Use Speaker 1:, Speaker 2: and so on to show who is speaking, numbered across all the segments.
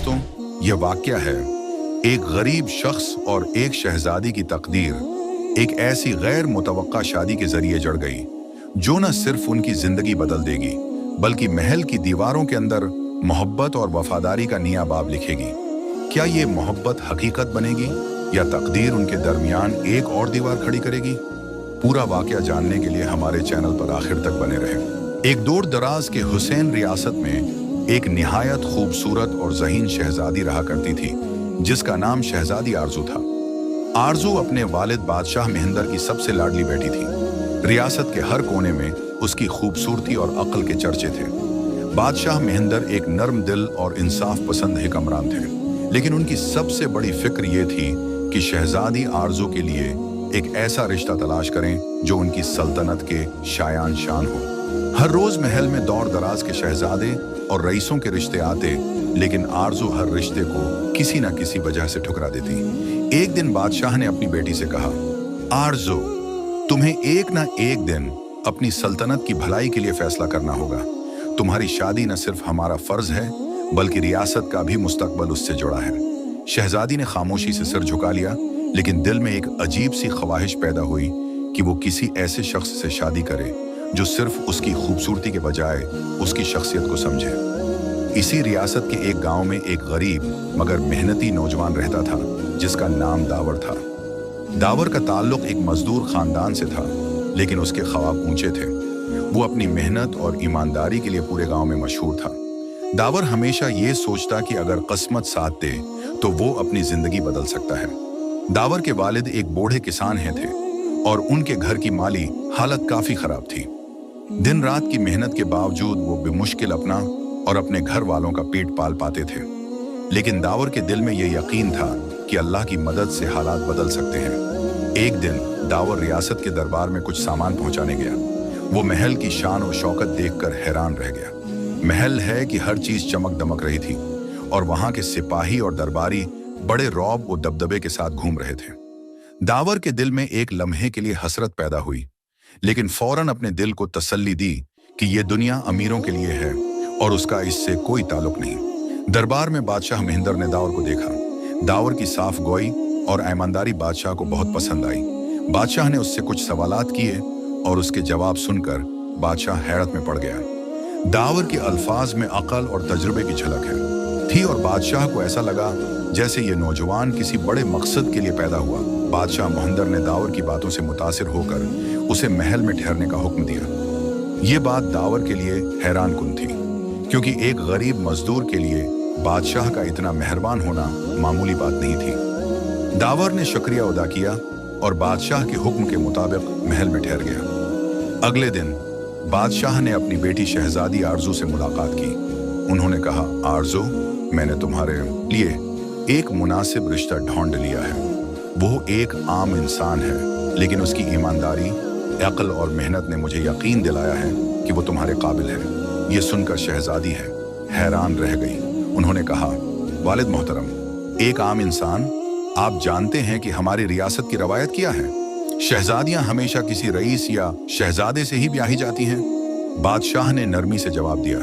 Speaker 1: दोस्तों, यह वाक़या है एक गरीब शख्स और एक शहजादी की तकदीर एक ऐसी गैर मुतवक्का शादी के जरिए जड़ गई जो न सिर्फ उनकी जिंदगी बदल देगी बल्कि महल की दीवारों के अंदर मोहब्बत और वफादारी का नया बाब लिखेगी। क्या ये मोहब्बत हकीकत बनेगी या तकदीर उनके दरमियान एक और दीवार खड़ी करेगी? पूरा वाक़या जानने के लिए हमारे चैनल पर आखिर तक बने रहें। एक दूर दराज के हुसैन रियासत में एक निहायत खूबसूरत और ज़हीन शहजादी रहा करती थी जिसका नाम शहजादी आरजू था। आरजू अपने वालिद बादशाह महेंद्र की सबसे लाडली बेटी थी। रियासत के हर कोने में उसकी खूबसूरती और अक्ल के चर्चे थे। बादशाह महेंद्र एक नर्म दिल और इंसाफ पसंद हुक्मरान थे, लेकिन उनकी सबसे बड़ी फिक्र ये थी कि शहजादी आरजू के लिए एक ऐसा रिश्ता तलाश करें जो उनकी सल्तनत के शायान शान हो। हर रोज महल में दौर दराज के शहजादे और रईसों के रिश्ते आते, लेकिन आरजू हर रिश्ते को किसी न किसी वजह से ठुकरा देती। एक दिन बादशाह ने अपनी बेटी से कहा, आरजू, तुम्हें एक ना एक दिन अपनी सल्तनत की भलाई के लिए फैसला करना होगा। तुम्हारी शादी न सिर्फ हमारा फर्ज है बल्कि रियासत का भी मुस्तकबल उससे जुड़ा है। शहजादी ने खामोशी से सिर झुका लिया, लेकिन दिल में एक अजीब सी ख्वाहिश पैदा हुई कि वो किसी ऐसे शख्स से शादी करे जो सिर्फ उसकी खूबसूरती के बजाय उसकी शख्सियत को समझे। इसी रियासत के एक गांव में एक गरीब मगर मेहनती नौजवान रहता था जिसका नाम दावर था। दावर का ताल्लुक एक मजदूर खानदान से था, लेकिन उसके ख्वाब ऊंचे थे। वो अपनी मेहनत और ईमानदारी के लिए पूरे गांव में मशहूर था। दावर हमेशा ये सोचता कि अगर किस्मत साथ दे तो वो अपनी जिंदगी बदल सकता है। दावर के वालिद एक बूढ़े किसान हैं थे और उनके घर की माली हालत काफी खराब थी। दिन रात की मेहनत के बावजूद वो बेमुश्किल अपना और अपने घर वालों का पेट पाल पाते थे, लेकिन दावर के दिल में ये यकीन था कि अल्लाह की मदद से हालात बदल सकते हैं। एक दिन दावर रियासत के दरबार में कुछ सामान पहुंचाने गया। वो महल की शान और शौकत देखकर हैरान रह गया। महल है कि हर चीज चमक दमक रही थी और वहां के सिपाही और दरबारी बड़े रौब और दबदबे के साथ घूम रहे थे। दावर के दिल में एक लम्हे के लिए हसरत पैदा हुई, लेकिन फौरन अपने दिल को तसल्ली दी कि यह दुनिया अमीरों के लिए है और उसका इससे कोई ताल्लुक नहीं। दरबार में बादशाह महेंद्र ने दावर को देखा। दावर की साफ गोई और ईमानदारी बादशाह को बहुत पसंद आई। बादशाह ने उससे कुछ सवालात किए और उसके जवाब सुनकर बादशाह हैरत में पड़ गया। दावर के अल्फाज में अकल और तजुर्बे की झलक थी और बादशाह को ऐसा लगा जैसे ये नौजवान किसी बड़े मकसद के लिए पैदा हुआ। बादशाह महेंद्र ने दावर की बातों से मुतासिर होकर उसे महल में ठहरने का हुक्म दिया। ये बात दावर के लिए हैरान कुन थी, क्योंकि एक गरीब मजदूर के लिए बादशाह का इतना मेहरबान होना मामूली बात नहीं थी। दावर ने शुक्रिया अदा किया और बादशाह के हुक्म के मुताबिक महल में ठहर गया। अगले दिन बादशाह ने अपनी बेटी शहजादी आरजू से मुलाकात की। उन्होंने कहा, आरजू, मैंने तुम्हारे लिए एक मुनासिब रिश्ता ढूंढ लिया है। वो एक आम इंसान है, लेकिन उसकी ईमानदारी, अक्ल और मेहनत ने मुझे यकीन दिलाया है कि वो तुम्हारे काबिल है। ये सुनकर शहजादी हैरान रह गई। उन्होंने कहा, वालिद मोहतरम, एक आम इंसान? आप जानते हैं कि हमारी रियासत की रवायत क्या है? शहजादियां हमेशा किसी रईस या शहजादे से ही ब्याही जाती हैं। बादशाह ने नरमी से जवाब दिया,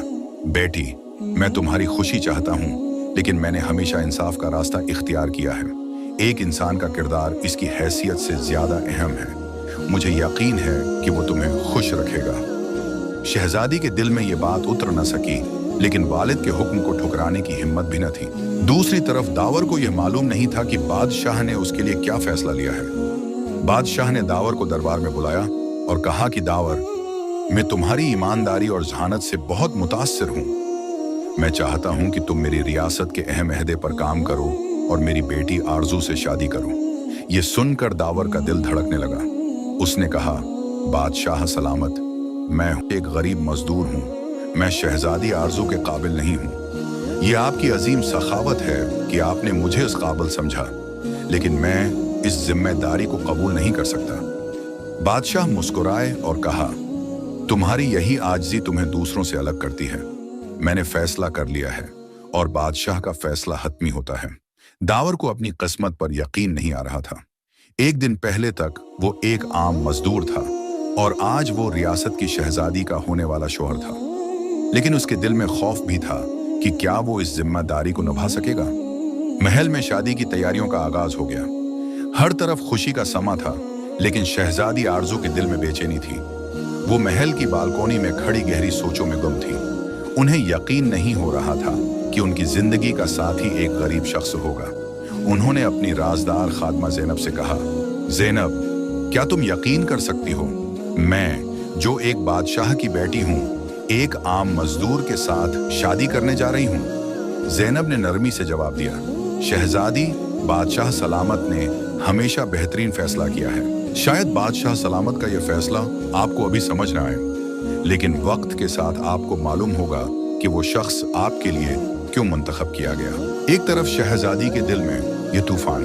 Speaker 1: बेटी, मैं तुम्हारी खुशी चाहता हूँ, लेकिन मैंने हमेशा इंसाफ का रास्ता इख्तियार किया है। एक इंसान का किरदार इसकी हैसियत से ज्यादा अहम है। मुझे यकीन है कि वो तुम्हें खुश रखेगा। शहजादी के दिल में ये बात उतर न सकी, लेकिन वालिद के हुक्म को ठुकराने की हिम्मत भी न थी। दूसरी तरफ दावर को यह मालूम नहीं था कि बादशाह ने उसके लिए क्या फैसला लिया है। बादशाह ने दावर को दरबार में बुलाया और कहा कि दावर, मैं तुम्हारी ईमानदारी और जहानत से बहुत मुतासिर हूँ। मैं चाहता हूँ कि तुम मेरी रियासत के अहम अहदे पर काम करो और मेरी बेटी आरजू से शादी करो। ये सुनकर दावर का दिल धड़कने लगा। उसने कहा, बादशाह सलामत, मैं एक गरीब मजदूर हूँ। मैं शहजादी आरजू के काबिल नहीं हूँ। ये आपकी अजीम सखावत है कि आपने मुझे इस काबिल समझा, लेकिन मैं इस जिम्मेदारी को कबूल नहीं कर सकता। बादशाह मुस्कुराए और कहा, तुम्हारी यही आजिज़ी तुम्हें दूसरों से अलग करती है। मैंने फैसला कर लिया है और बादशाह का फैसला हतमी होता है। दावर को अपनी किस्मत पर यकीन नहीं आ रहा था। एक दिन पहले तक वो एक आम मजदूर था और आज वो रियासत की शहजादी का होने वाला शौहर था। लेकिन उसके दिल में खौफ भी था कि क्या वो इस जिम्मेदारी को निभा सकेगा। महल में शादी की तैयारियों का आगाज हो गया। हर तरफ खुशी का समा था, लेकिन शहजादी आरजू के दिल में बेचैनी थी। वो महल की बालकोनी में खड़ी गहरी सोचों में गुम थी। उन्हें यकीन नहीं हो रहा था कि उनकी जिंदगी का साथी एक गरीब शख्स होगा। उन्होंने अपनी राजदार खादमा ज़ैनब से कहा, ज़ैनब, क्या तुम यकीन कर सकती हो, मैं जो एक बादशाह की बेटी हूँ, एक आम मजदूर के साथ शादी करने जा रही हूँ। ज़ैनब ने नरमी से जवाब दिया, शहजादी, बादशाह सलामत ने हमेशा बेहतरीन फैसला किया है। शायद बादशाह सलामत का यह फैसला आपको अभी समझ ना आए, लेकिन वक्त के साथ आपको मालूम होगा कि वो शख्स आपके लिए क्यों मुंतखब किया गया। एक तरफ शहजादी के दिल में यह तूफान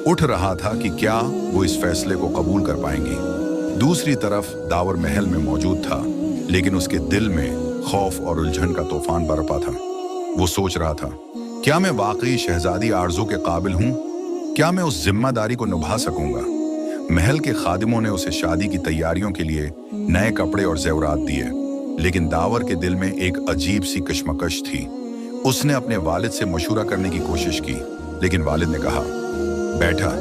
Speaker 1: उठ रहा था कि क्या वो इस फैसले को कबूल कर पाएंगी। दूसरी तरफ दावर महल में मौजूद था, लेकिन उसके दिल में खौफ और उलझन का तूफान बरपा था। वो सोच रहा था, क्या मैं वाकई शहजादी आरज़ू के काबिल हूँ? क्या मैं उस जिम्मेदारी को निभा सकूंगा? महल के खादिमों ने उसे शादी की तैयारियों के लिए नए कपड़े और जेवरात दिए, लेकिन दावर के दिल में एक अजीब सी कश्मकश थी। उसने अपने वालिद से मशूरा करने की कोशिश की, लेकिन वालिद ने कहा, बेटा,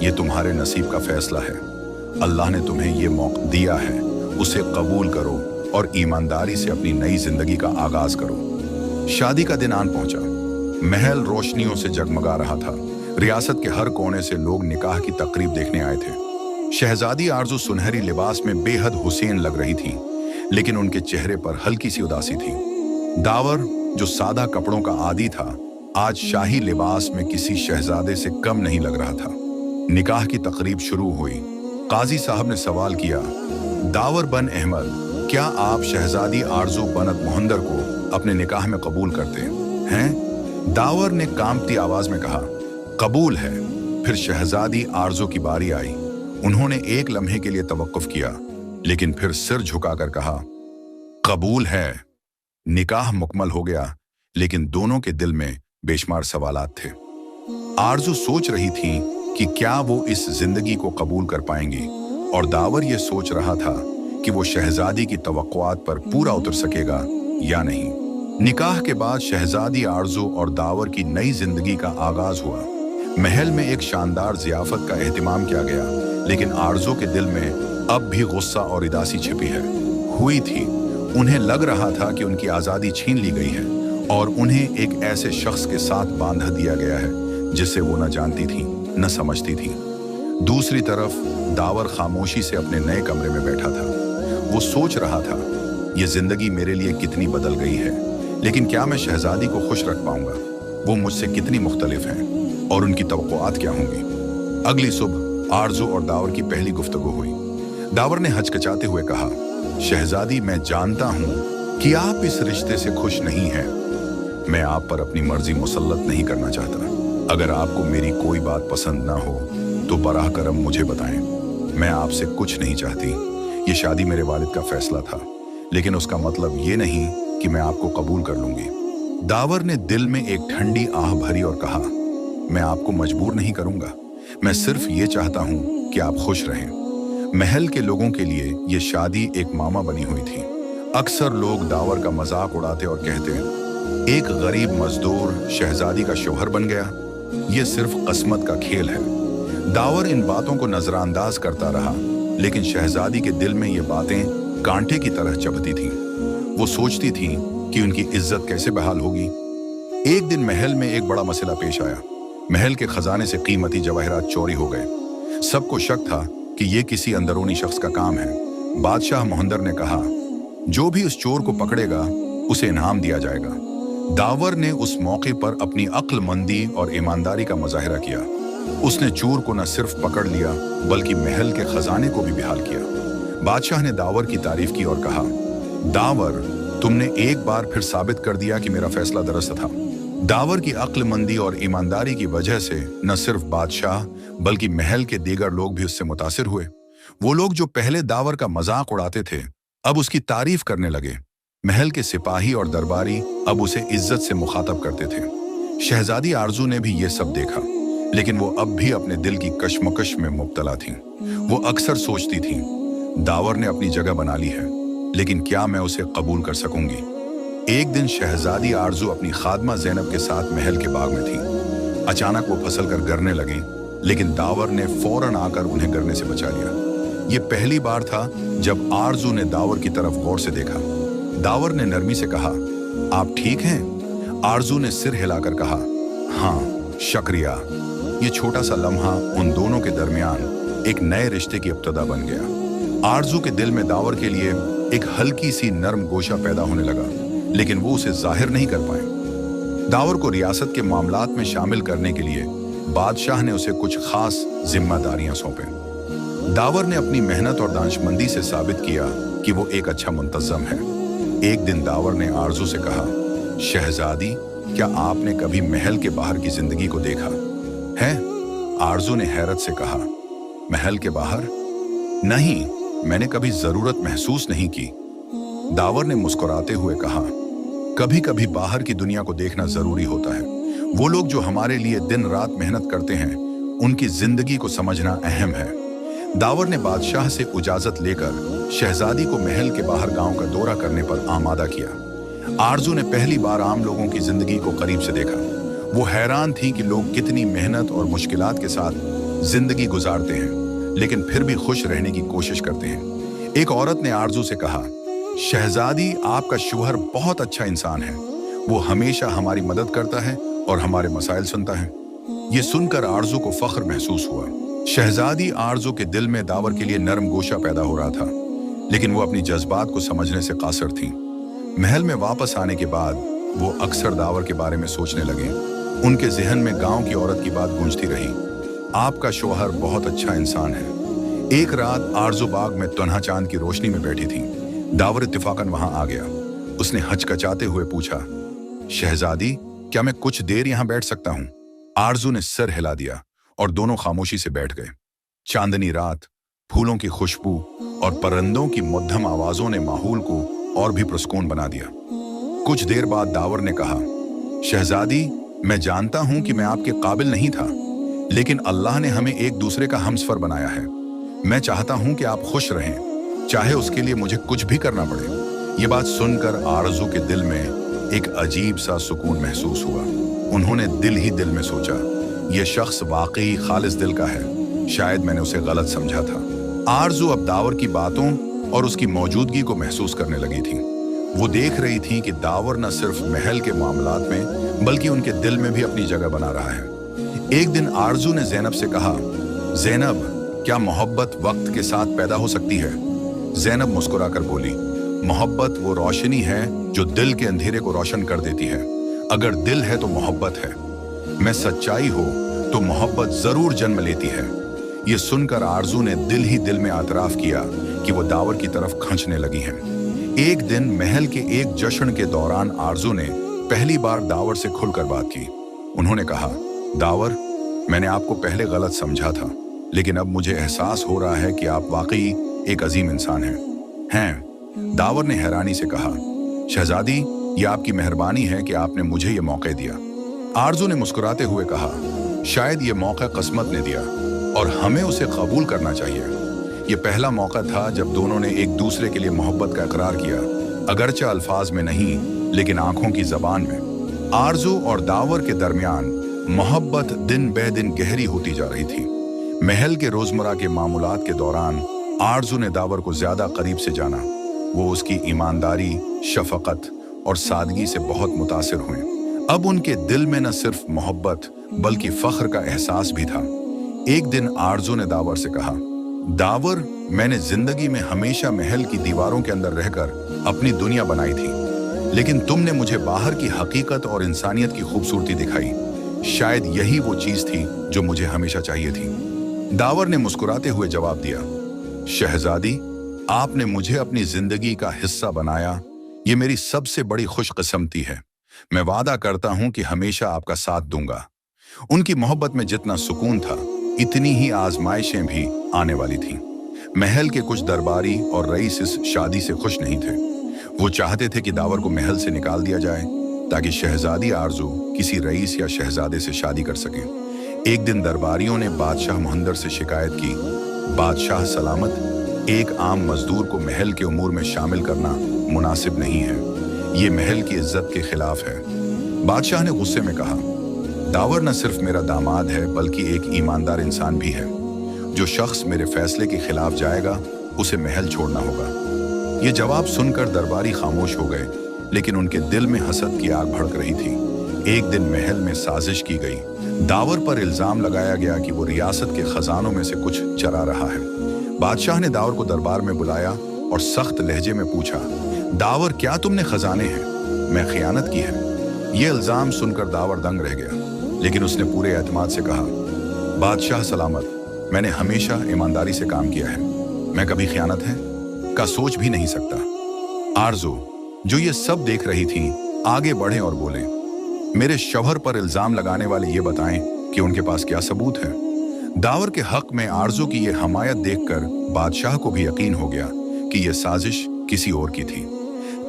Speaker 1: ये तुम्हारे नसीब का फैसला है। अल्लाह ने तुम्हें ये मौका दिया है, उसे कबूल करो और ईमानदारी से अपनी नई जिंदगी का आगाज करो। शादी का दिन आन पहुंचा। महल रोशनियों से जगमगा रहा था। रियासत के हर कोने से लोग निकाह की तकरीब देखने आए थे। शहजादी आरज़ू सुनहरी लिबास में बेहद हुसैन लग रही थी, लेकिन उनके चेहरे पर हल्की सी उदासी थी। दावर, जो सादा कपड़ों का आदी था, आज शाही लिबास में किसी शहजादे से कम नहीं लग रहा था। निकाह की तकरीब शुरू हुई। काजी साहब ने सवाल किया, दावर बन अहमद, क्या आप शहजादी आरज़ू बनत मुहंदर को अपने निकाह में कबूल करते हैं? दावर ने कांपती आवाज में कहा, कबूल है। फिर शहजादी आरज़ू की बारी आई। उन्होंने एक लम्हे के लिए तवक्कुफ किया, लेकिन फिर सिर झुकाकर कहा, कबूल है। निकाह मुकम्मल हो गया, लेकिन दोनों के दिल में बेशुमार सवालात थे। आरज़ू सोच रही थी कि क्या वो इस जिंदगी को कबूल कर पाएंगी, और दावर ये सोच रहा था कि वो शहजादी की तवक्कुआत पर पूरा उतर सकेगा या नहीं। निकाह के बाद शहजादी आरज़ू और दावर की नई जिंदगी का आगाज हुआ। महल में एक शानदार ज़ियाफत का एहतिमाम किया गया, लेकिन आरज़ू के दिल में अब भी गुस्सा और उदासी छिपी हुई थी। उन्हें लग रहा था कि उनकी आज़ादी छीन ली गई है और उन्हें एक ऐसे शख्स के साथ बांधा दिया गया है जिसे वो न जानती थी न समझती थी। दूसरी तरफ दावर खामोशी से अपने नए कमरे में बैठा था। वो सोच रहा था, ये जिंदगी मेरे लिए कितनी बदल गई है, लेकिन क्या मैं शहजादी को खुश रख पाऊंगा? वो मुझसे कितनी मुख्तलिफ हैं और उनकी तवक्कुआत क्या होंगी? अगली सुबह आरज़ू और दावर की पहली गुफ्तगू हुई। दावर ने हचकचाते हुए कहा, शहजादी, मैं जानता हूं कि आप इस रिश्ते से खुश नहीं हैं। मैं आप पर अपनी मर्जी मुसल्लत नहीं करना चाहता। अगर आपको मेरी कोई बात पसंद ना हो तो बराह करम मुझे बताएं। मैं आपसे कुछ नहीं चाहती। ये शादी मेरे वालिद का फैसला था, लेकिन उसका मतलब ये नहीं कि मैं आपको कबूल कर लूंगी। दावर ने दिल में एक ठंडी आह भरी और कहा, मैं आपको मजबूर नहीं करूंगा। मैं सिर्फ ये चाहता हूं कि आप खुश रहें। महल के लोगों के लिए ये शादी एक मामा बनी हुई थी। अक्सर लोग दावर का मजाक उड़ाते और कहते, एक गरीब मजदूर शहजादी का शौहर बन गया। ये सिर्फ किस्मत का खेल है। दावर इन बातों को नजरअंदाज करता रहा, लेकिन शहजादी के दिल में ये बातें कांटे की तरह चुभती थीं। वो सोचती थी कि उनकी इज्जत कैसे बहाल होगी। एक दिन महल में एक बड़ा मसला पेश आया। महल के खजाने से कीमती जवाहरात चोरी हो गए। सबको शक था कि ये किसी अंदरूनी शख्स का काम है। बादशाह मुहंदर ने कहा, जो भी उस चोर को पकड़ेगा उसे इनाम दिया जाएगा। दावर ने उस मौके पर अपनी अक्लमंदी और ईमानदारी का मुजाहिरा किया। उसने चोर को न सिर्फ पकड़ लिया, बल्कि महल के खजाने को भी बहाल किया। बादशाह ने दावर की तारीफ की और कहा, दावर, तुमने एक बार फिर साबित कर दिया कि मेरा फैसला दुरुस्त था। दावर की अक्लमंदी और ईमानदारी की वजह से न सिर्फ बादशाह बल्कि महल के दीगर लोग भी उससे मुतासिर हुए। वो लोग जो पहले दावर का मजाक उड़ाते थे, अब उसकी तारीफ करने लगे। महल के सिपाही और दरबारी अब उसे इज्जत से मुखातब करते थे। शहजादी आरज़ू ने भी ये सब देखा, लेकिन वो अब भी अपने दिल की कश्मकश में मुब्तला थी। वो अक्सर सोचती थी, दावर ने अपनी जगह बना ली है, लेकिन क्या मैं उसे कबूल कर सकूंगी? एक दिन शहजादी आरजू अपनी खादमा ज़ैनब के साथ महल के बाग में थी। अचानक वो फसल कर गिरने लगी, लेकिन दावर ने फौरन आकर उन्हें गिरने से बचा लिया। ये पहली बार था जब आरजू ने दावर की तरफ गौर से देखा। दावर ने नरमी से कहा, आप ठीक हैं? आरजू ने सिर हिलाकर कहा, हाँ शुक्रिया। ये छोटा सा लम्हा उन दोनों के दरमियान एक नए रिश्ते की इब्तिदा बन गया। आरजू के दिल में दावर के लिए एक हल्की सी नरम गोशा पैदा होने लगा, लेकिन वो उसे जाहिर नहीं कर पाए। दावर को रियासत के मामलात में शामिल करने के लिए बादशाह ने उसे कुछ खास जिम्मेदारियां सौंपे। दावर ने अपनी मेहनत और दानिशमंदी से साबित किया कि वो एक अच्छा मुंतज़म है। एक दिन दावर ने आरजू से कहा, शहजादी, क्या आपने कभी महल के बाहर की जिंदगी को देखा है? आरजू ने हैरत से कहा, महल के बाहर? नहीं, मैंने कभी जरूरत महसूस नहीं की। दावर ने मुस्कुराते हुए कहा, कभी कभी बाहर की दुनिया को देखना जरूरी होता है। वो लोग जो हमारे लिए दिन रात मेहनत करते हैं, उनकी जिंदगी को समझना अहम है। दावर ने बादशाह से इजाजत लेकर शहजादी को महल के बाहर गांव का दौरा करने पर आमादा किया। आरजू ने पहली बार आम लोगों की जिंदगी को करीब से देखा। वो हैरान थी कि लोग कितनी मेहनत और मुश्किलात के साथ जिंदगी गुजारते हैं, लेकिन फिर भी खुश रहने की कोशिश करते हैं। एक औरत ने आरजू से कहा, शहजादी, आपका शौहर बहुत अच्छा इंसान है। वो हमेशा हमारी मदद करता है और हमारे मसाइल सुनता है। ये सुनकर आरजू को फख्र महसूस हुआ। शहजादी आरजू के दिल में दावर के लिए नरम गोशा पैदा हो रहा था, लेकिन वो अपनी जज्बात को समझने से कासिर थी। महल में वापस आने के बाद वो अक्सर दावर के बारे में सोचने लगे। उनके ज़हन में गांव की औरत की बात गूंजती रही, आपका शौहर बहुत अच्छा इंसान है। एक रात आरजू बाग में तन्हा चांद की रोशनी में बैठी थी। दावर इत्तेफाकन वहां आ गया। उसने हचकचाते हुए पूछा, शहजादी, क्या मैं कुछ देर यहां बैठ सकता हूं? आरजू ने सिर हिला दिया और दोनों खामोशी से बैठ गए। चांदनी रात, फूलों की खुशबू और परिंदों की मध्यम आवाजों ने माहौल को और भी पुरस्कून बना दिया। कुछ देर बाद दावर ने कहा, शहजादी, मैं जानता हूं कि मैं आपके काबिल नहीं था, लेकिन अल्लाह ने हमें एक दूसरे का हमसफर बनाया है। मैं चाहता हूं कि आप खुश रहें, चाहे उसके लिए मुझे कुछ भी करना पड़े। ये बात सुनकर आरजू के दिल में एक अजीब सा सुकून महसूस हुआ। उन्होंने दिल ही दिल में सोचा, यह शख्स वाकई खालिस दिल का है, शायद मैंने उसे गलत समझा था। आरजू अब दावर की बातों और उसकी मौजूदगी को महसूस करने लगी थी। वो देख रही थी कि दावर न सिर्फ महल के मामलात में बल्कि उनके दिल में भी अपनी जगह बना रहा है। एक दिन आरजू ने ज़ैनब से कहा, ज़ैनब, क्या मोहब्बत वक्त के साथ पैदा हो सकती है? ज़ैनब मुस्कुराकर बोली, मोहब्बत वो रोशनी है जो दिल के अंधेरे को रोशन कर देती है। अगर दिल है तो मोहब्बत है। मैं सच्चाई हो तो मोहब्बत जरूर जन्म लेती है। ये सुनकर आरजू ने दिल ही दिल में आतराफ किया कि वो दावर की तरफ खींचने लगी हैं। एक दिन महल के एक जश्न के दौरान आरजू ने पहली बार दावर से खुलकर बात की। उन्होंने कहा, दावर, मैंने आपको पहले गलत समझा था, लेकिन अब मुझे एहसास हो रहा है कि आप वाकई एक अजीम इंसान हैं। दावर ने हैरानी से कहा, शहजादी, ये आपकी मेहरबानी है कि आपने मुझे ये मौका दिया। आरजू ने मुस्कुराते हुए कहा, शायद ये मौका किस्मत ने दिया और हमें उसे कबूल करना चाहिए। ये पहला मौका था जब दोनों ने एक दूसरे के लिए मोहब्बत का इकरार किया, अगरचे अल्फाज में नहीं, लेकिन आंखों की जबान में। आरजू और दावर के दरमियान मोहब्बत दिन बे दिन गहरी होती जा रही थी। महल के रोजमर्रा के मामूलात के दौरान आरजू ने दावर को ज्यादा करीब से जाना। वो उसकी ईमानदारी, शफकत और सादगी से बहुत मुतासिर हुए। अब उनके दिल में न सिर्फ मोहब्बत बल्कि फख्र का एहसास भी था। एक दिन आरजू ने दावर से कहा, दावर, मैंने जिंदगी में हमेशा महल की दीवारों के अंदर रहकर अपनी दुनिया बनाई थी, लेकिन तुमने मुझे बाहर की हकीकत और इंसानियत की खूबसूरती दिखाई। शायद यही वो चीज थी जो मुझे हमेशा चाहिए थी। दावर ने मुस्कुराते हुए जवाब दिया, शहजादी, आपने मुझे अपनी जिंदगी का हिस्सा बनाया। ये मेरी सबसे बड़ी खुशकिस्मती है। मैं वादा करता हूं कि हमेशा आपका साथ दूंगा। उनकी मोहब्बत में जितना सुकून था, इतनी ही आजमाइशें भी आने वाली थीं। महल के कुछ दरबारी और रईस इस शादी से खुश नहीं थे। वो चाहते थे कि दावर को महल से निकाल दिया जाए ताकि शहजादी आरजू किसी रईस या शहजादे से शादी कर सकें। एक दिन दरबारियों ने बादशाह मुहंदर से शिकायत की, बादशाह सलामत, एक आम मजदूर को महल के उमूर में शामिल करना मुनासिब नहीं है। ये महल की इज्जत के खिलाफ है। बादशाह ने गुस्से में कहा, दावर न सिर्फ मेरा दामाद है बल्कि एक ईमानदार इंसान भी है। जो शख्स मेरे फैसले के खिलाफ जाएगा उसे महल छोड़ना होगा। ये जवाब सुनकर दरबारी खामोश हो गए, लेकिन उनके दिल में हसद की आग भड़क रही थी। एक दिन महल में साजिश की गई। दावर पर इल्जाम लगाया गया कि वो रियासत के खजानों में से कुछ चरा रहा है। बादशाह ने दावर को दरबार में बुलाया और सख्त लहजे में पूछा, दावर क्या तुमने खजाने हैं में खयानत की है? ये इल्जाम सुनकर दावर दंग रह गया, लेकिन उसने पूरे एतमाद से कहा, बादशाह सलामत, मैंने हमेशा ईमानदारी से काम किया है। मैं कभी खयानत है का सोच भी नहीं सकता। आरजू, जो ये सब देख रही थी, आगे बढ़े और बोले, मेरे शौहर पर इल्जाम लगाने वाले ये बताएं कि उनके पास क्या सबूत है। दावर के हक में आरजू की ये हमायत देखकर बादशाह को भी यकीन हो गया कि यह साजिश किसी और की थी।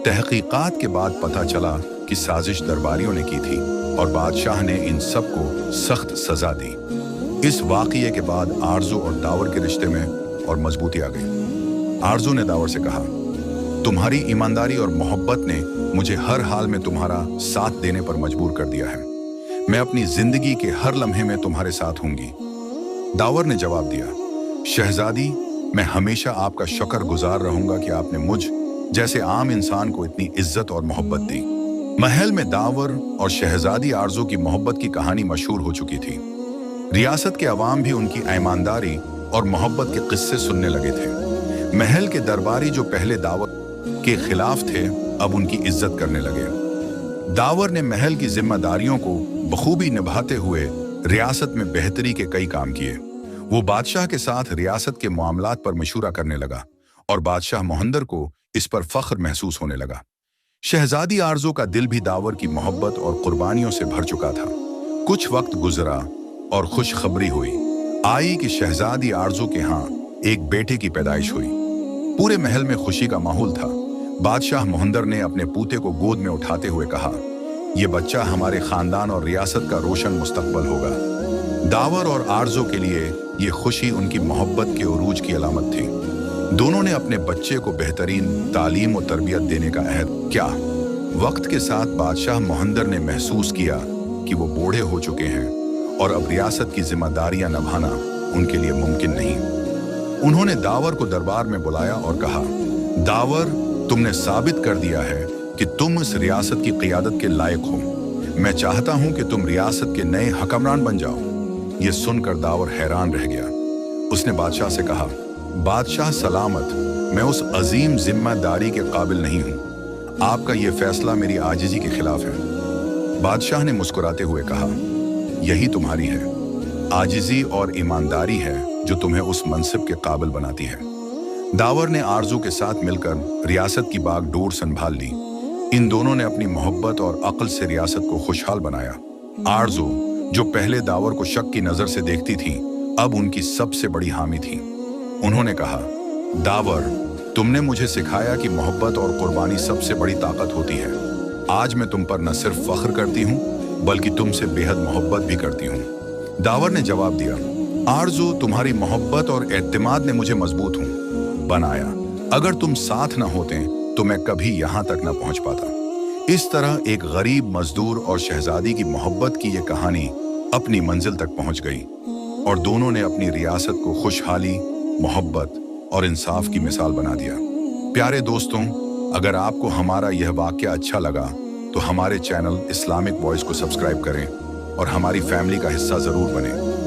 Speaker 1: तहकीकात के बाद पता चला कि साजिश दरबारियों ने की थी और बादशाह ने इन सबको सख्त सजा दी। इस वाक़ये के बाद आरजू और दावर के रिश्ते में और मजबूती आ गई। आरजू ने दावर से कहा, तुम्हारी ईमानदारी और मोहब्बत ने मुझे हर हाल में तुम्हारा साथ देने पर मजबूर कर दिया है। मैं अपनी जिंदगी के हर लम्हे में तुम्हारे साथ होंगी। दावर ने जवाब दिया, शहजादी, मैं हमेशा आपका शुक्रगुजार रहूंगा कि आपने मुझ जैसे आम इंसान को इतनी इज्जत और मोहब्बत दी। महल में दावर और शहजादी आरजू की मोहब्बत की कहानी मशहूर हो चुकी थी। रियासत के अवाम भी उनकी ईमानदारी और मोहब्बत के किस्से सुनने लगे थे। महल के दरबारी जो पहले दावर के खिलाफ थे, अब उनकी इज्जत करने लगे। दावर ने महल की जिम्मेदारियों को बखूबी निभाते हुए रियासत में बेहतरी के कई काम किए। वो बादशाह के साथ रियासत के मामलात पर मशूरा करने लगा और बादशाह मोहंदर को इस पर फख्र महसूस होने लगा। शहजादी आरजू का दिल भी दावर की मोहब्बत और कुर्बानियों से भर चुका था। कुछ वक्त गुजरा और खुशखबरी हुई। आई कि शहजादी आरजू के यहाँ एक बेटे की पैदाइश हुई। पूरे महल में खुशी का माहौल था। बादशाह मोहंदर ने अपने पूते को गोद में उठाते हुए कहा, यह बच्चा हमारे खानदान और रियासत का रोशन मुस्तकबल होगा। दावर और आरजू के लिए ये खुशी उनकी मोहब्बत के उरूज की अलामत थी। दोनों ने अपने बच्चे को बेहतरीन तालीम और तरबियत देने का अहद किया। वक्त के साथ बादशाह मोहंदर ने महसूस किया कि वो बूढ़े हो चुके हैं और अब रियासत की जिम्मेदारियां निभाना उनके लिए मुमकिन नहीं। उन्होंने दावर को दरबार में बुलाया और कहा, दावर, तुमने साबित कर दिया है कि तुम इस रियासत की क़ियादत के लायक हो। मैं चाहता हूं कि तुम रियासत के नए हुक्मरान बन जाओ। यह सुनकर दावर हैरान रह गया। उसने बादशाह से कहा, बादशाह सलामत, मैं उस अजीम जिम्मेदारी के काबिल नहीं हूं। आपका यह फैसला मेरी आजिज़ी के खिलाफ है। बादशाह ने मुस्कुराते हुए कहा, यही तुम्हारी है आजिज़ी और ईमानदारी है जो तुम्हें उस मनसिब के काबिल बनाती है। दावर ने आरजू के साथ मिलकर रियासत की बागडोर संभाल ली। इन दोनों ने अपनी मोहब्बत और अक्ल से रियासत को खुशहाल बनाया। आरजू, जो पहले दावर को शक की नजर से देखती थी, अब उनकी सबसे बड़ी हामी थी। उन्होंने कहा, दावर, तुमने मुझे सिखाया कि मोहब्बत और कुर्बानी सबसे बड़ी ताकत होती है। आज मैं तुम पर न सिर्फ फख्र करती हूँ बल्कि तुमसे बेहद मोहब्बत भी करती हूँ। दावर ने जवाब दिया, आरजू, तुम्हारी मोहब्बत और एतमाद ने मुझे मजबूत बनाया। अगर तुम साथ न होते तो मैं कभी यहाँ तक न पहुँच पाता। इस तरह एक गरीब मजदूर और शहजादी की मोहब्बत की यह कहानी अपनी मंजिल तक पहुँच गई और दोनों ने अपनी रियासत को खुशहाली, मोहब्बत और इंसाफ की मिसाल बना दिया। प्यारे दोस्तों, अगर आपको हमारा यह वाक़या अच्छा लगा तो हमारे चैनल इस्लामिक वॉइस को सब्सक्राइब करें और हमारी फैमिली का हिस्सा ज़रूर बनें।